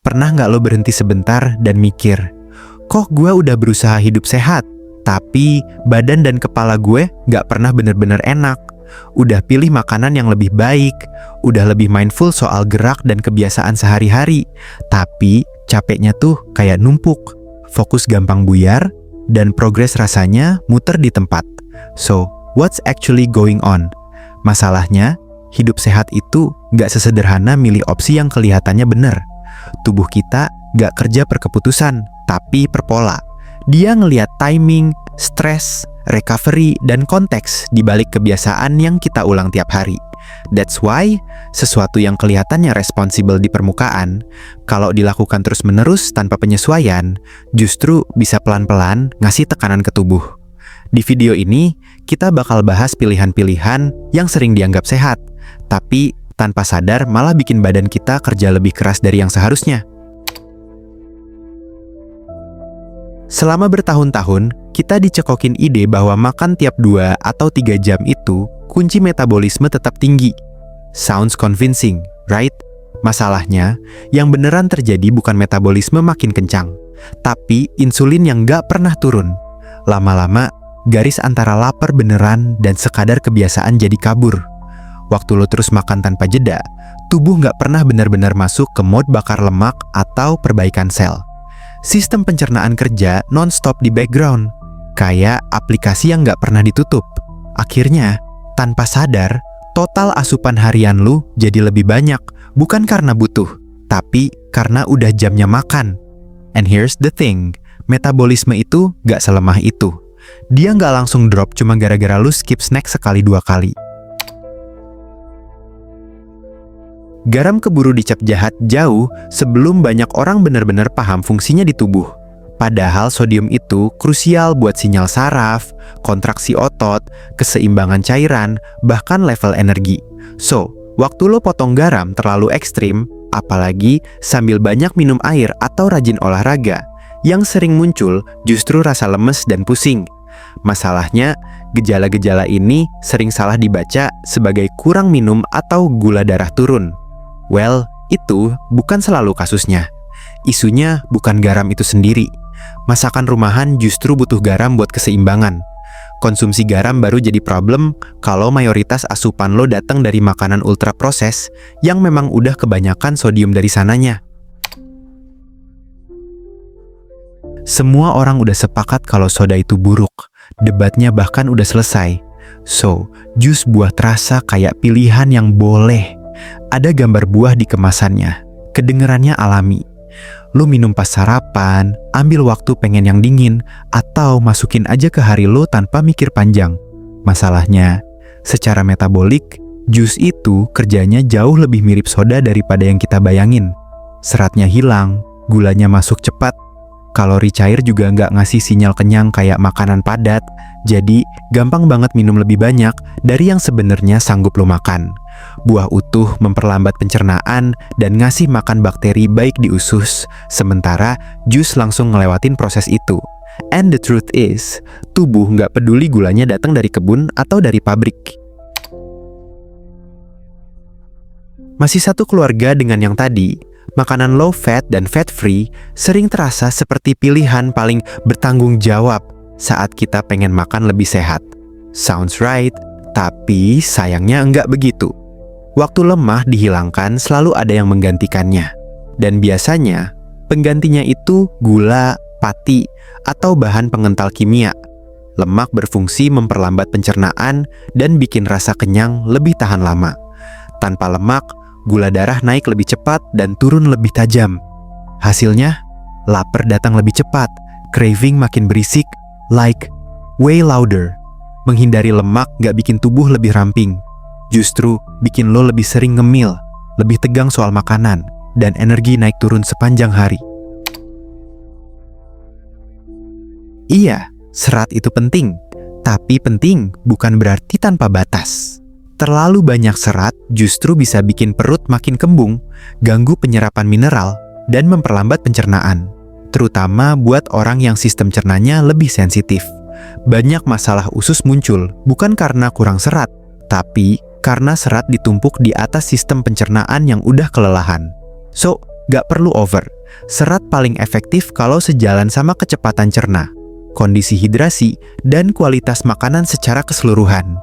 Pernah nggak lo berhenti sebentar dan mikir, kok gue udah berusaha hidup sehat, tapi badan dan kepala gue nggak pernah bener-bener enak. Udah pilih makanan yang lebih baik, udah lebih mindful soal gerak dan kebiasaan sehari-hari, tapi capeknya tuh kayak numpuk, fokus gampang buyar, dan progres rasanya muter di tempat. So, what's actually going on? Masalahnya, hidup sehat itu nggak sesederhana milih opsi yang kelihatannya bener. Tubuh kita nggak kerja per keputusan, tapi per pola. Dia ngelihat timing, stres, recovery, dan konteks di balik kebiasaan yang kita ulang tiap hari. That's why, sesuatu yang kelihatannya responsibel di permukaan, kalau dilakukan terus-menerus tanpa penyesuaian, justru bisa pelan-pelan ngasih tekanan ke tubuh. Di video ini, kita bakal bahas pilihan-pilihan yang sering dianggap sehat, tapi tanpa sadar malah bikin badan kita kerja lebih keras dari yang seharusnya. Selama bertahun-tahun, kita dicekokin ide bahwa makan tiap 2 atau 3 jam itu kunci metabolisme tetap tinggi. Sounds convincing, right? Masalahnya, yang beneran terjadi bukan metabolisme makin kencang, tapi insulin yang nggak pernah turun. Lama-lama, garis antara lapar beneran dan sekadar kebiasaan jadi kabur. Waktu lo terus makan tanpa jeda, tubuh nggak pernah benar-benar masuk ke mode bakar lemak atau perbaikan sel. Sistem pencernaan kerja non-stop di background, kayak aplikasi yang nggak pernah ditutup. Akhirnya, tanpa sadar, total asupan harian lu jadi lebih banyak, bukan karena butuh, tapi karena udah jamnya makan. And here's the thing, metabolisme itu nggak selemah itu. Dia nggak langsung drop cuma gara-gara lu skip snack sekali 2 kali. Garam keburu dicap jahat jauh sebelum banyak orang benar-benar paham fungsinya di tubuh. Padahal sodium itu krusial buat sinyal saraf, kontraksi otot, keseimbangan cairan, bahkan level energi. So, waktu lo potong garam terlalu ekstrim, apalagi sambil banyak minum air atau rajin olahraga, yang sering muncul justru rasa lemes dan pusing. Masalahnya, gejala-gejala ini sering salah dibaca sebagai kurang minum atau gula darah turun. Well, itu bukan selalu kasusnya. Isunya bukan garam itu sendiri. Masakan rumahan justru butuh garam buat keseimbangan. Konsumsi garam baru jadi problem kalau mayoritas asupan lo datang dari makanan ultra proses yang memang udah kebanyakan sodium dari sananya. Semua orang udah sepakat kalau soda itu buruk. Debatnya bahkan udah selesai. So, jus buah terasa kayak pilihan yang boleh. Ada gambar buah di kemasannya, kedengerannya alami. Lu minum pas sarapan, ambil waktu pengen yang dingin, atau masukin aja ke hari lo tanpa mikir panjang. Masalahnya, secara metabolik, jus itu kerjanya jauh lebih mirip soda daripada yang kita bayangin. Seratnya hilang, gulanya masuk cepat, kalori cair juga nggak ngasih sinyal kenyang kayak makanan padat, jadi gampang banget minum lebih banyak dari yang sebenarnya sanggup lo makan. Buah utuh memperlambat pencernaan dan ngasih makan bakteri baik di usus, sementara jus langsung ngelewatin proses itu. And the truth is, tubuh nggak peduli gulanya datang dari kebun atau dari pabrik. Masih satu keluarga dengan yang tadi, makanan low fat dan fat free sering terasa seperti pilihan paling bertanggung jawab saat kita pengen makan lebih sehat. Sounds right, tapi sayangnya enggak begitu. Waktu lemah dihilangkan selalu ada yang menggantikannya. Dan biasanya, penggantinya itu gula, pati, atau bahan pengental kimia. Lemak berfungsi memperlambat pencernaan dan bikin rasa kenyang lebih tahan lama. Tanpa lemak, gula darah naik lebih cepat dan turun lebih tajam. Hasilnya, lapar datang lebih cepat, craving makin berisik, like way louder. Menghindari lemak gak bikin tubuh lebih ramping. Justru bikin lo lebih sering ngemil, lebih tegang soal makanan, dan energi naik turun sepanjang hari. Iya, serat itu penting, tapi penting bukan berarti tanpa batas. Terlalu banyak serat justru bisa bikin perut makin kembung, ganggu penyerapan mineral, dan memperlambat pencernaan. Terutama buat orang yang sistem cernanya lebih sensitif. Banyak masalah usus muncul bukan karena kurang serat, tapi karena serat ditumpuk di atas sistem pencernaan yang udah kelelahan. So, Gak perlu over. Serat paling efektif kalau sejalan sama kecepatan cerna, kondisi hidrasi, dan kualitas makanan secara keseluruhan.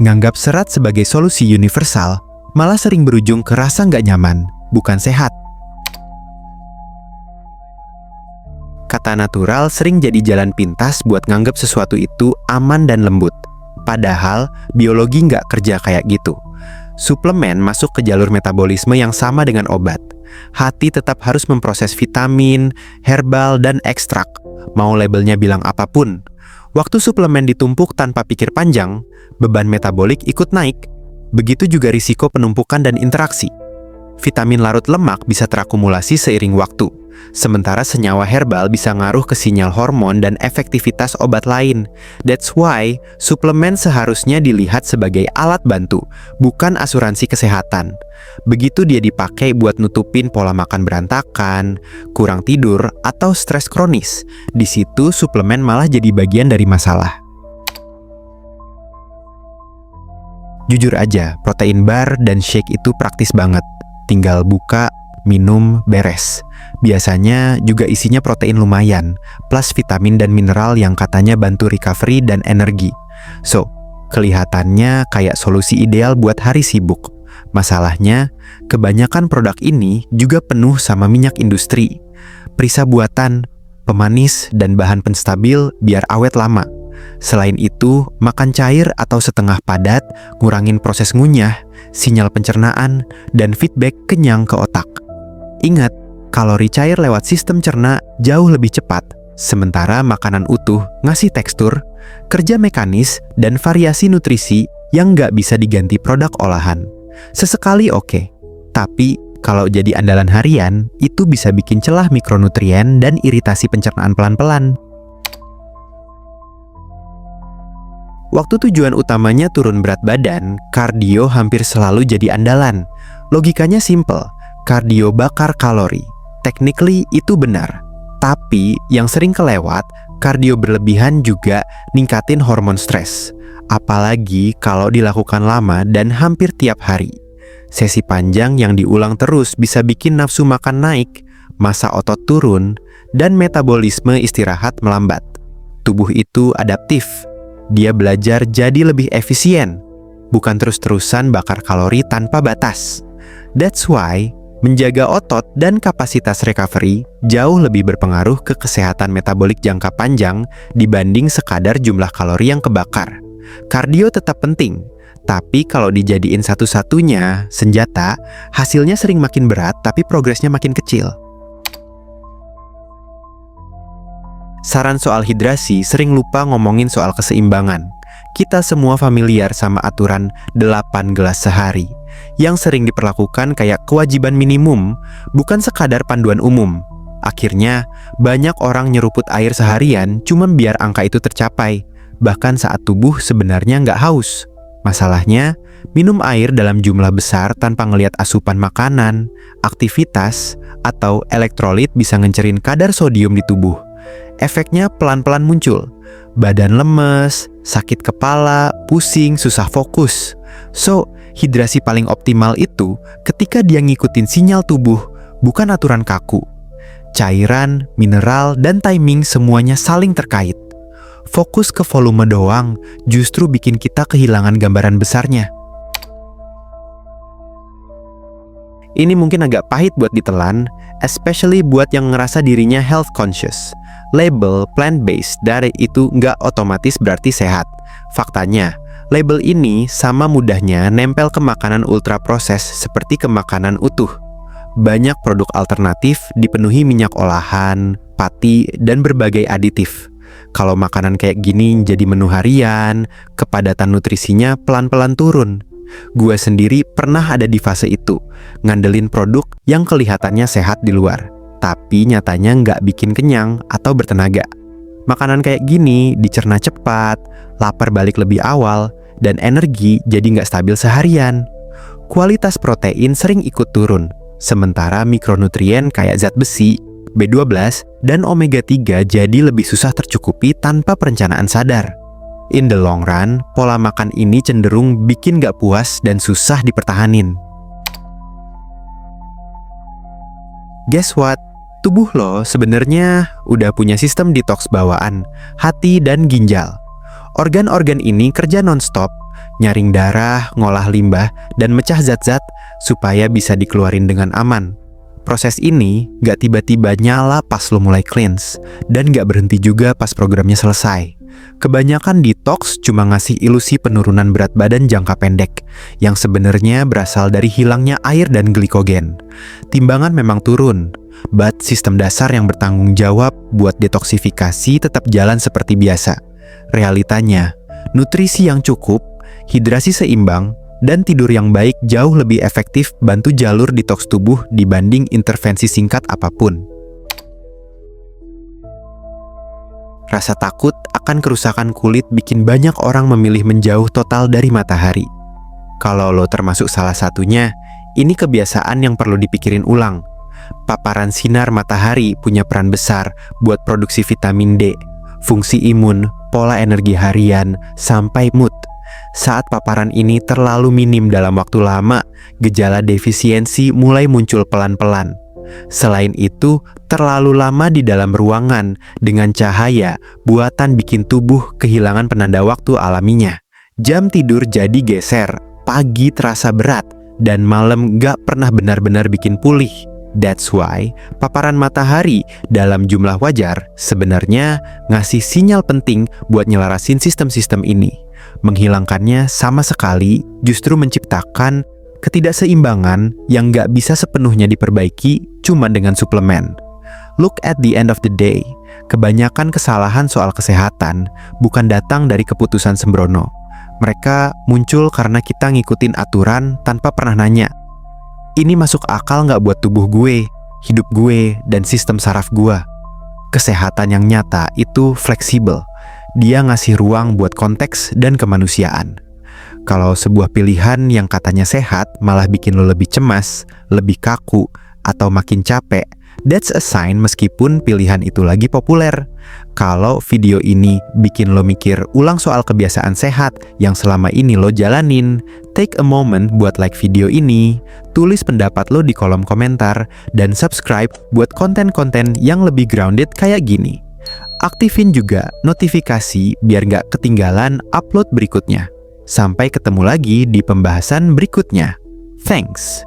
Nganggap serat sebagai solusi universal malah sering berujung ke rasa nggak nyaman, bukan sehat. Kata natural sering jadi jalan pintas buat nganggap sesuatu itu aman dan lembut. Padahal, biologi nggak kerja kayak gitu. Suplemen masuk ke jalur metabolisme yang sama dengan obat. Hati tetap harus memproses vitamin, herbal, dan ekstrak. Mau labelnya bilang apapun. Waktu suplemen ditumpuk tanpa pikir panjang, beban metabolik ikut naik. Begitu juga risiko penumpukan dan interaksi. Vitamin larut lemak bisa terakumulasi seiring waktu. Sementara senyawa herbal bisa ngaruh ke sinyal hormon dan efektivitas obat lain. That's why suplemen seharusnya dilihat sebagai alat bantu, bukan asuransi kesehatan. Begitu dia dipakai buat nutupin pola makan berantakan, kurang tidur, atau stres kronis, di situ suplemen malah jadi bagian dari masalah. Jujur aja, protein bar dan shake itu praktis banget. Tinggal buka, minum, beres. Biasanya juga isinya protein lumayan, plus vitamin dan mineral yang katanya bantu recovery dan energi. So, kelihatannya kayak solusi ideal buat hari sibuk. Masalahnya, kebanyakan produk ini juga penuh sama minyak industri, perisa buatan, pemanis, dan bahan penstabil biar awet lama. Selain itu, makan cair atau setengah padat, ngurangin proses ngunyah, sinyal pencernaan, dan feedback kenyang ke otak. Ingat, kalori cair lewat sistem cerna jauh lebih cepat, sementara makanan utuh ngasih tekstur, kerja mekanis, dan variasi nutrisi yang nggak bisa diganti produk olahan. Sesekali oke, tapi kalau jadi andalan harian, itu bisa bikin celah mikronutrien dan iritasi pencernaan pelan-pelan. Waktu tujuan utamanya turun berat badan, kardio hampir selalu jadi andalan. Logikanya simple, kardio bakar kalori. Technically itu benar. Tapi yang sering kelewat, kardio berlebihan juga ningkatin hormon stres. Apalagi kalau dilakukan lama dan hampir tiap hari. Sesi panjang yang diulang terus bisa bikin nafsu makan naik, massa otot turun, dan metabolisme istirahat melambat. Tubuh itu adaptif. Dia belajar jadi lebih efisien, bukan terus-terusan bakar kalori tanpa batas. That's why, menjaga otot dan kapasitas recovery jauh lebih berpengaruh ke kesehatan metabolik jangka panjang dibanding sekadar jumlah kalori yang kebakar. Kardio tetap penting, tapi kalau dijadiin satu-satunya senjata, hasilnya sering makin berat tapi progresnya makin kecil. Saran soal hidrasi sering lupa ngomongin soal keseimbangan. Kita semua familiar sama aturan 8 gelas sehari, yang sering diperlakukan kayak kewajiban minimum, bukan sekadar panduan umum. Akhirnya, banyak orang nyeruput air seharian cuma biar angka itu tercapai, bahkan saat tubuh sebenarnya nggak haus. Masalahnya, minum air dalam jumlah besar tanpa ngelihat asupan makanan, aktivitas, atau elektrolit bisa ngencerin kadar sodium di tubuh. Efeknya pelan-pelan muncul, badan lemes, sakit kepala, pusing, susah fokus. So, hidrasi paling optimal itu ketika dia ngikutin sinyal tubuh, bukan aturan kaku. Cairan, mineral, dan timing semuanya saling terkait. Fokus ke volume doang justru bikin kita kehilangan gambaran besarnya. Ini mungkin agak pahit buat ditelan, especially buat yang ngerasa dirinya health conscious. Label plant-based diet itu nggak otomatis berarti sehat. Faktanya, label ini sama mudahnya nempel ke makanan ultra proses seperti ke makanan utuh. Banyak produk alternatif dipenuhi minyak olahan, pati, dan berbagai aditif. Kalau makanan kayak gini jadi menu harian, kepadatan nutrisinya pelan-pelan turun. Gua sendiri pernah ada di fase itu, ngandelin produk yang kelihatannya sehat di luar, tapi nyatanya nggak bikin kenyang atau bertenaga. Makanan kayak gini dicerna cepat, lapar balik lebih awal, dan energi jadi nggak stabil seharian. Kualitas protein sering ikut turun, sementara mikronutrien kayak zat besi, B12, dan omega 3 jadi lebih susah tercukupi tanpa perencanaan sadar. In the long run, pola makan ini cenderung bikin gak puas dan susah dipertahanin. Guess what? Tubuh lo sebenarnya udah punya sistem detox bawaan, hati dan ginjal. Organ-organ ini kerja nonstop, nyaring darah, ngolah limbah, dan mecah zat-zat supaya bisa dikeluarin dengan aman. Proses ini gak tiba-tiba nyala pas lo mulai cleanse, dan gak berhenti juga pas programnya selesai. Kebanyakan detox cuma ngasih ilusi penurunan berat badan jangka pendek, yang sebenarnya berasal dari hilangnya air dan glikogen. Timbangan memang turun, but sistem dasar yang bertanggung jawab buat detoksifikasi tetap jalan seperti biasa. Realitanya, nutrisi yang cukup, hidrasi seimbang, dan tidur yang baik jauh lebih efektif bantu jalur detoks tubuh dibanding intervensi singkat apapun. Rasa takut akan kerusakan kulit bikin banyak orang memilih menjauh total dari matahari. Kalau lo termasuk salah satunya, ini kebiasaan yang perlu dipikirin ulang. Paparan sinar matahari punya peran besar buat produksi vitamin D, fungsi imun, pola energi harian, sampai mood. Saat paparan ini terlalu minim dalam waktu lama, gejala defisiensi mulai muncul pelan-pelan. Selain itu, terlalu lama di dalam ruangan dengan cahaya buatan bikin tubuh kehilangan penanda waktu alaminya. Jam tidur jadi geser, pagi terasa berat, dan malam gak pernah benar-benar bikin pulih. That's why paparan matahari dalam jumlah wajar sebenarnya ngasih sinyal penting buat nyelarasin sistem-sistem ini. Menghilangkannya sama sekali justru menciptakan ketidakseimbangan yang gak bisa sepenuhnya diperbaiki cuma dengan suplemen. Look at the end of the day, kebanyakan kesalahan soal kesehatan bukan datang dari keputusan sembrono. Mereka muncul karena kita ngikutin aturan tanpa pernah nanya, ini masuk akal nggak buat tubuh gue, hidup gue, dan sistem saraf gue? Kesehatan yang nyata itu fleksibel. Dia ngasih ruang buat konteks dan kemanusiaan. Kalau sebuah pilihan yang katanya sehat malah bikin lo lebih cemas, lebih kaku, atau makin capek, that's a sign meskipun pilihan itu lagi populer. Kalau video ini bikin lo mikir ulang soal kebiasaan sehat yang selama ini lo jalanin, take a moment buat like video ini, tulis pendapat lo di kolom komentar, dan subscribe buat konten-konten yang lebih grounded kayak gini. Aktifin juga notifikasi biar gak ketinggalan upload berikutnya. Sampai ketemu lagi di pembahasan berikutnya. Thanks.